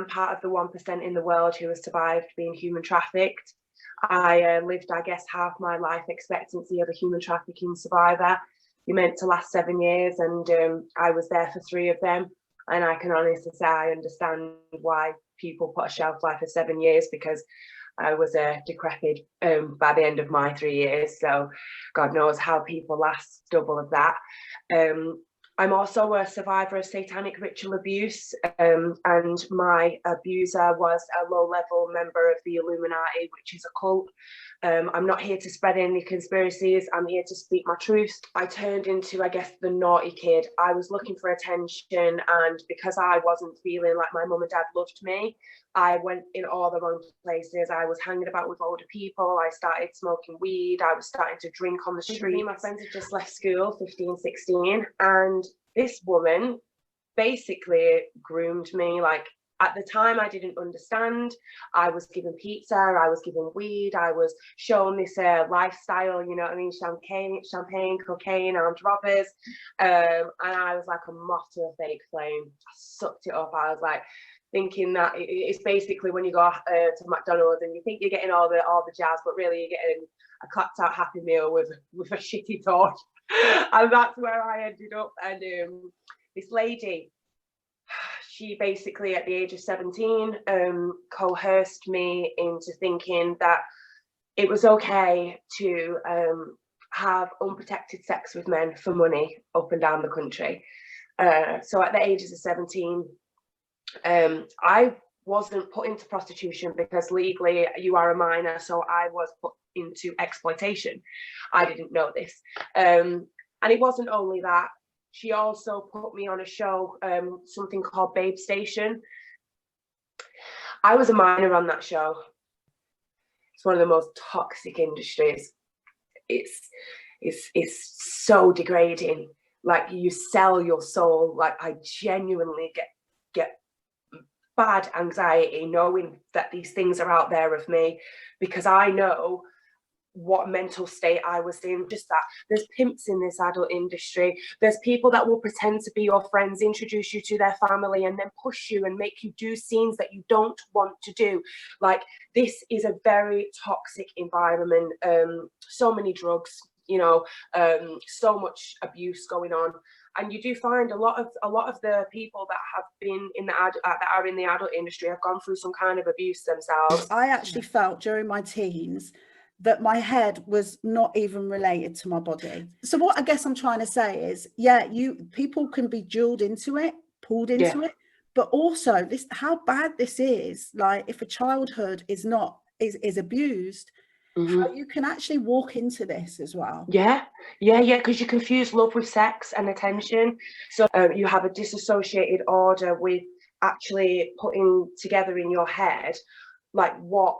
part of the 1% in the world who has survived being human trafficked. I lived, I guess, half my life expectancy of a human trafficking survivor. You're meant to last 7 years, and I was there for 3 of them. And I can honestly say I understand why people put a shelf life of 7 years, because I was decrepit by the end of my 3 years. So God knows how people last double of that. I'm also a survivor of satanic ritual abuse, and my abuser was a low-level member of the Illuminati, which is a cult. I'm not here to spread any conspiracies. I'm here to speak my truth. I turned into, I guess, the naughty kid. I was looking for attention, and because I wasn't feeling like my mum and dad loved me, I went in all the wrong places. I was hanging about with older people. I started smoking weed. I was starting to drink on the street. My friends had just left school, 15, 16. And this woman basically groomed me. Like, at the time, I didn't understand. I was given pizza. I was given weed. I was shown this lifestyle, you know what I mean? Champagne, cocaine, armed robbers. And I was like a moth to a fake flame. I sucked it up. I was like, thinking that it's basically when you go to McDonald's and you think you're getting all the jazz, but really you're getting a clapped out Happy Meal with a shitty torch. And that's where I ended up. And this lady, she basically at the age of 17 coerced me into thinking that it was okay to have unprotected sex with men for money up and down the country. So at the ages of 17, I wasn't put into prostitution because legally you are a minor, so I was put into exploitation. I didn't know this. And it wasn't only that, she also put me on a show, something called Babe Station. I was a minor on that show. It's one of the most toxic industries. It's so degrading. Like, you sell your soul. Like, I genuinely get bad anxiety knowing that these things are out there of me, because I know what mental state I was in. Just that there's pimps in this adult industry. There's people that will pretend to be your friends, introduce you to their family, and then push you and make you do scenes that you don't want to do. Like, this is a very toxic environment. So many drugs, you know, so much abuse going on. And you do find a lot of the people that have been in that are in the adult industry have gone through some kind of abuse themselves. I actually felt during my teens that my head was not even related to my body. So what I guess I'm trying to say is, yeah, people can be pulled into it, but also this, how bad this is. Like, if a childhood is abused, how you can actually walk into this as well. Yeah, because you confuse love with sex and attention. So you have a disassociated order with actually putting together in your head like what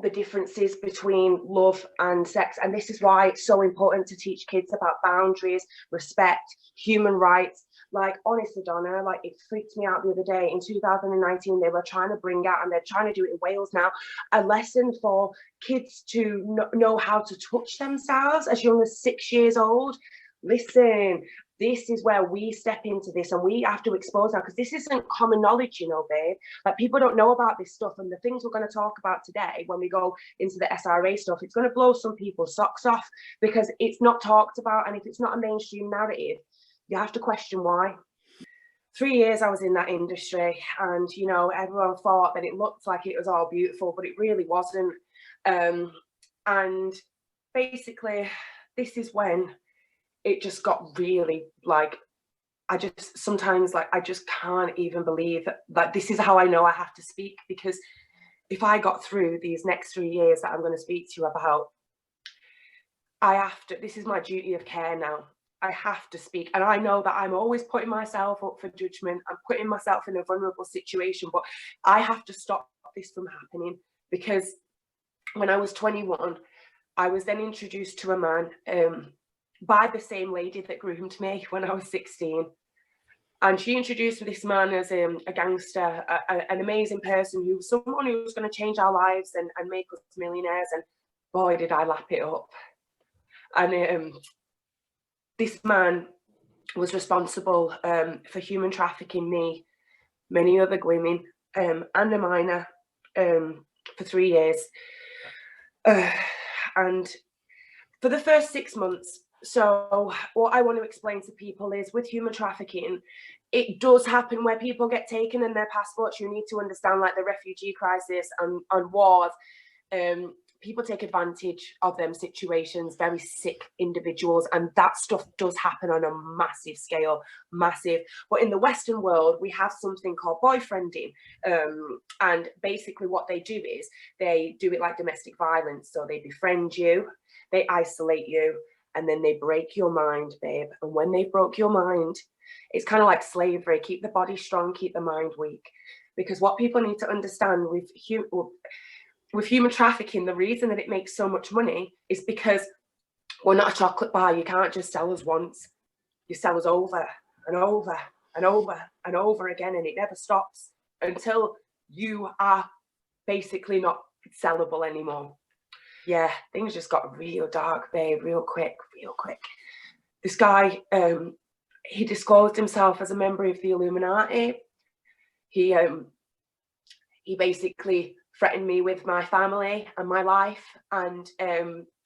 the difference is between love and sex. And this is why it's so important to teach kids about boundaries, respect, human rights. Like, honestly, Donna, like, it freaked me out the other day. In 2019, they were trying to bring out, and they're trying to do it in Wales now, a lesson for kids to know how to touch themselves as young as 6 years old. Listen, this is where we step into this, and we have to expose that, because this isn't common knowledge, you know, babe. Like, people don't know about this stuff, and the things we're going to talk about today, when we go into the SRA stuff, it's going to blow some people's socks off, because it's not talked about. And if it's not a mainstream narrative, you have to question why. 3 years I was in that industry, and, you know, everyone thought that it looked like it was all beautiful, but it really wasn't. And basically, this is when it just got really, like, I just can't even believe that this is how I know I have to speak, because if I got through these next 3 years that I'm going to speak to you about, this is my duty of care now. I have to speak. And I know that I'm always putting myself up for judgment. I'm putting myself in a vulnerable situation, but I have to stop this from happening, because when I was 21, I was then introduced to a man by the same lady that groomed me when I was 16. And she introduced this man as a gangster, an amazing person, someone who was going to change our lives and make us millionaires. And boy, did I lap it up. And this man was responsible for human trafficking me, many other women, and a minor for 3 years. And for the first 6 months, so what I want to explain to people is with human trafficking, it does happen where people get taken and their passports. You need to understand, like the refugee crisis and wars, people take advantage of them situations, very sick individuals, and that stuff does happen on a massive scale, massive. But in the Western world, we have something called boyfriending, and basically what they do is they do it like domestic violence. So they befriend you, they isolate you, and then they break your mind, babe. And when they broke your mind, it's kind of like slavery. Keep the body strong, keep the mind weak. Because what people need to understand with human trafficking, the reason that it makes so much money is because we're not a chocolate bar. You can't just sell us once. You sell us over and over and over and over again, and it never stops until you are basically not sellable anymore. Yeah, things just got real dark, babe, real quick. This guy, he disclosed himself as a member of the Illuminati. He basically threatened me with my family and my life, and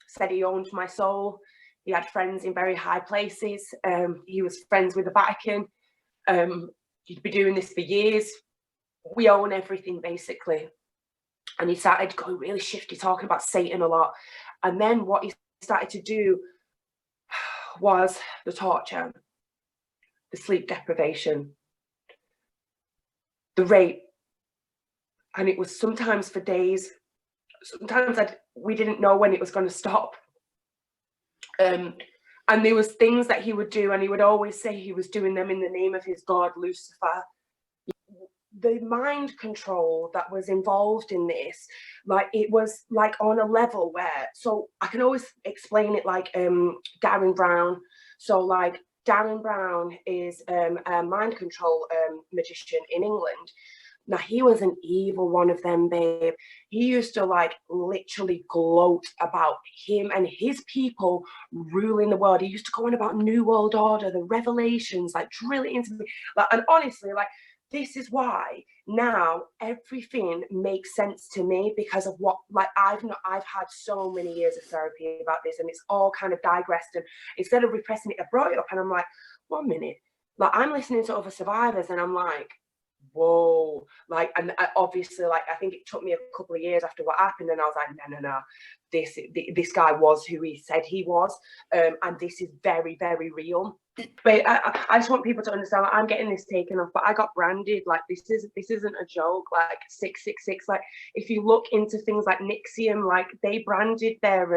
said he owned my soul. He had friends in very high places. He was friends with the Vatican. He'd be doing this for years. We own everything, basically. And he started going really shifty, talking about Satan a lot. And then what he started to do was the torture, the sleep deprivation, the rape. And it was sometimes for days. Sometimes we didn't know when it was going to stop. And there was things that he would do, and he would always say he was doing them in the name of his god, Lucifer. The mind control that was involved in this, like it was like on a level where, so I can always explain it like Darren Brown. So like Darren Brown is a mind control magician in England. Now, he was an evil one of them, babe. He used to like literally gloat about him and his people ruling the world. He used to go on about New World Order, the revelations, like drill it into me. Like, and honestly, like, this is why now everything makes sense to me, because of what, like, I've had so many years of therapy about this, and it's all kind of digressed. And instead of repressing it, I brought it up, and I'm like, 1 minute, like, I'm listening to other survivors, and I'm like, whoa, like, and obviously, like, I think it took me a couple of years after what happened, and I was like, no, this guy was who he said he was, and this is very, very real. But I just want people to understand that I'm getting this taken off, but I got branded. Like, this isn't a joke. Like 666. Like, if you look into things like Nixium, like they branded their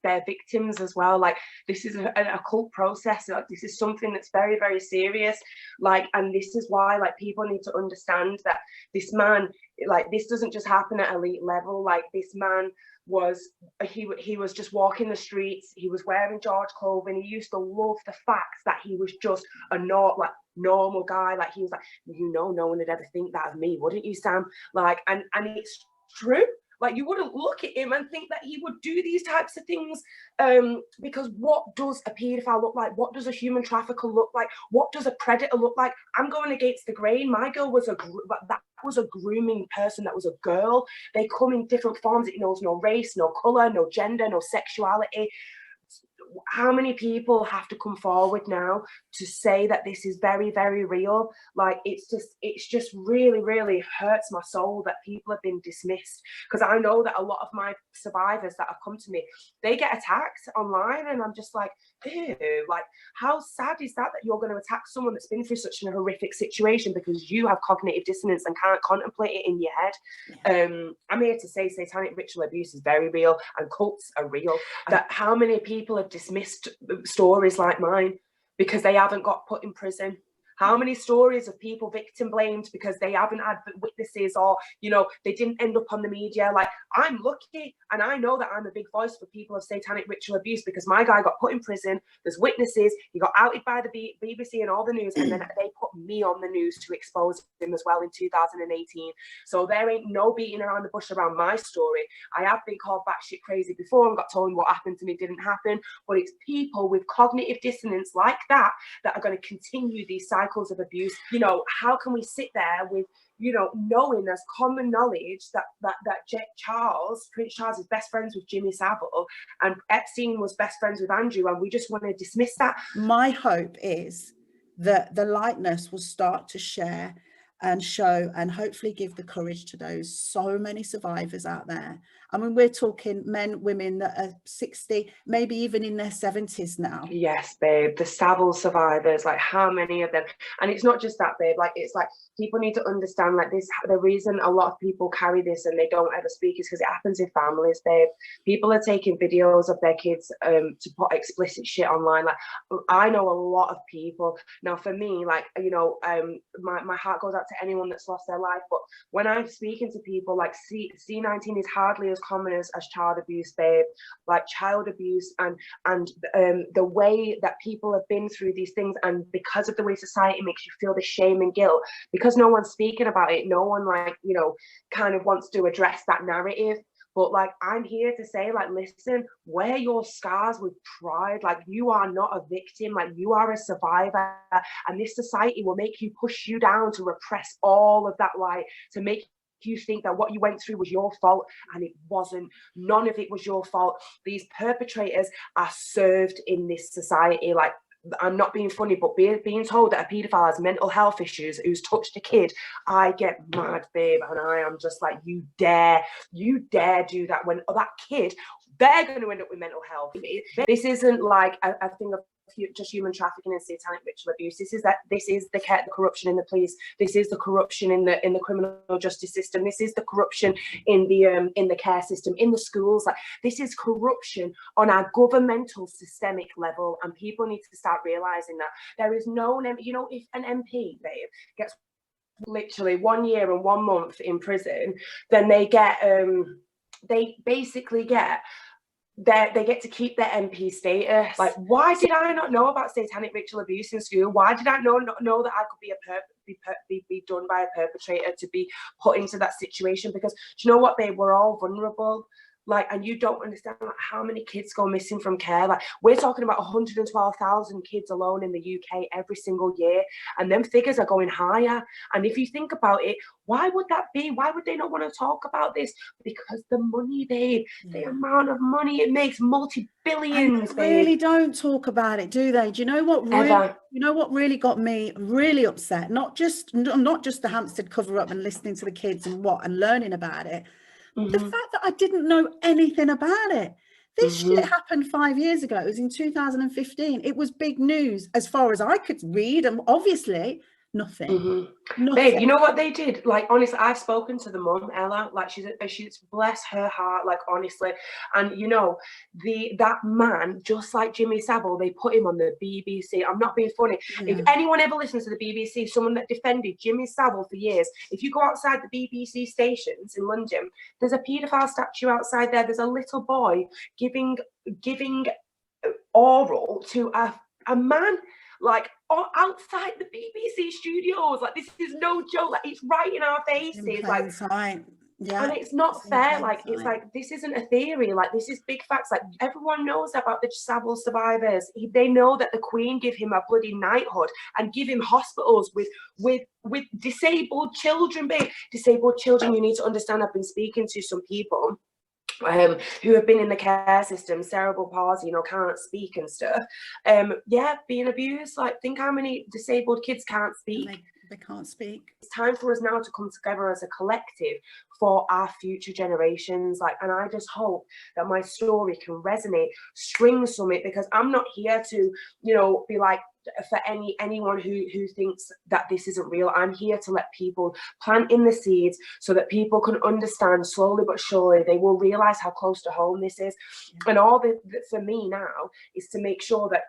victims as well. Like, this is a occult process. Like, this is something that's very, very serious. Like, and this is why, like, people need to understand that this man, like, this doesn't just happen at elite level. Like, this man was, he was just walking the streets. He was wearing George clothing. He used to love the fact that he was just a normal guy. Like, he was like, no one would ever think that of me, wouldn't you, Sam? Like, and it's true. Like, you wouldn't look at him and think that he would do these types of things, because what does a paedophile look like? What does a human trafficker look like? What does a predator look like? I'm going against the grain. My girl was that was a grooming person. That was a girl. They come in different forms. It knows no race, no color, no gender, no sexuality. How many people have to come forward now to say that this is very, very real? Like, it's just really, really hurts my soul that people have been dismissed, because I know that a lot of my survivors that have come to me, they get attacked online, and I'm just like, ew, like, how sad is that you're going to attack someone that's been through such a horrific situation because you have cognitive dissonance and can't contemplate it in your head? Yeah. I'm here to say satanic ritual abuse is very real, and cults are real. That how many people have dismissed stories like mine because they haven't got put in prison? How many stories of people victim blamed because they haven't had witnesses, or, they didn't end up on the media? Like, I'm lucky, and I know that I'm a big voice for people of satanic ritual abuse, because my guy got put in prison. There's witnesses. He got outed by the BBC and all the news, and then they put me on the news to expose him as well in 2018. So there ain't no beating around the bush around my story. I have been called batshit crazy before and got told what happened to me didn't happen, but it's people with cognitive dissonance like that are going to continue these cycles of abuse. How can we sit there with you know, knowing there's common knowledge that Prince Charles is best friends with Jimmy Savile, and Epstein was best friends with Andrew, and we just want to dismiss that. My hope is that the lightness will start to share and show, and hopefully give the courage to those so many survivors out there. I mean, we're talking men, women that are 60, maybe even in their 70s now. Yes, babe, the Savile survivors, like how many of them? And it's not just that, babe, like it's like people need to understand, like this, the reason a lot of people carry this and they don't ever speak is because it happens in families, babe. People are taking videos of their kids to put explicit shit online. Like, I know a lot of people. Now for me, like, you know, my heart goes out to anyone that's lost their life, but when I'm speaking to people, like C19 is hardly as common as child abuse, babe. Like child abuse and the way that people have been through these things, and because of the way society makes you feel the shame and guilt, because no one's speaking about it, no one, like, you know, kind of wants to address that narrative. But like, I'm here to say, like, listen, wear your scars with pride. Like, you are not a victim, like you are a survivor, and this society will make you, push you down to repress all of that light, to make you think that what you went through was your fault, and it wasn't. None of it was your fault. These perpetrators are served in this society. Like, I'm not being funny, but being told that a paedophile has mental health issues, who's touched a kid, I get mad, babe, and I am just like, you dare do that when that kid, they're going to end up with mental health. This isn't like a thing of just human trafficking and satanic ritual abuse. This is the corruption in the police. This is the corruption in the criminal justice system. This is the corruption in the care system, in the schools. Like, this is corruption on our governmental systemic level, and people need to start realizing that there is no, you know, if an MP, babe, gets literally 1 year and 1 month in prison, then they get they basically get they get to keep their MP status. Like, why did I not know about satanic ritual abuse in school? Why did I not know that I could be done by a perpetrator, to be put into that situation? Because do you know what, babe? We're all vulnerable. Like, and you don't understand, like, how many kids go missing from care. Like, we're talking about 112,000 kids alone in the UK every single year, and them figures are going higher. And if you think about it, why would that be? Why would they not want to talk about this? Because the money, babe, the amount of money it makes, multi-billions, they really don't talk about it, do they? Do you know what really got me really upset? Not just the Hampstead cover up and listening to the kids and learning about it. The fact that I didn't know anything about it. This shit happened 5 years ago. It was in 2015. It was big news as far as I could read, and obviously nothing. Nothing. Babe, you know what they did? Like, honestly, I've spoken to the mum, Ella. Like, she's bless her heart, like, honestly. And you know, that man, just like Jimmy Savile, they put him on the BBC. I'm not being funny. Yeah. If anyone ever listens to the BBC, someone that defended Jimmy Savile for years, if you go outside the BBC stations in London, there's a paedophile statue outside there. There's a little boy giving oral to a man, like, outside the BBC studios. Like, this is no joke. Like, it's right in our faces. Like, right. Yeah. And it's not fair. Like, it's like, this isn't a theory. Like, this is big facts. Like, everyone knows about the Savile survivors. They know that the Queen give him a bloody knighthood and give him hospitals with disabled children, babe. Disabled children, you need to understand. I've been speaking to some people who have been in the care system, cerebral palsy, you know, can't speak and stuff. Yeah, being abused. Like, think how many disabled kids can't speak. They can't speak. It's time for us now to come together as a collective for our future generations. Like, and I just hope that my story can resonate, string summit, because I'm not here to, you know, be like, for anyone who thinks that this isn't real. I'm here to let people plant in the seeds so that people can understand slowly but surely. They will realize how close to home this is. And all that for me now is to make sure that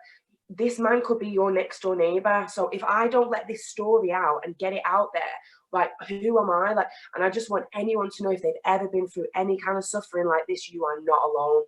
this man could be your next door neighbor. So if I don't let this story out and get it out there, like, who am I? Like, and I just want anyone to know, if they've ever been through any kind of suffering like this, you are not alone.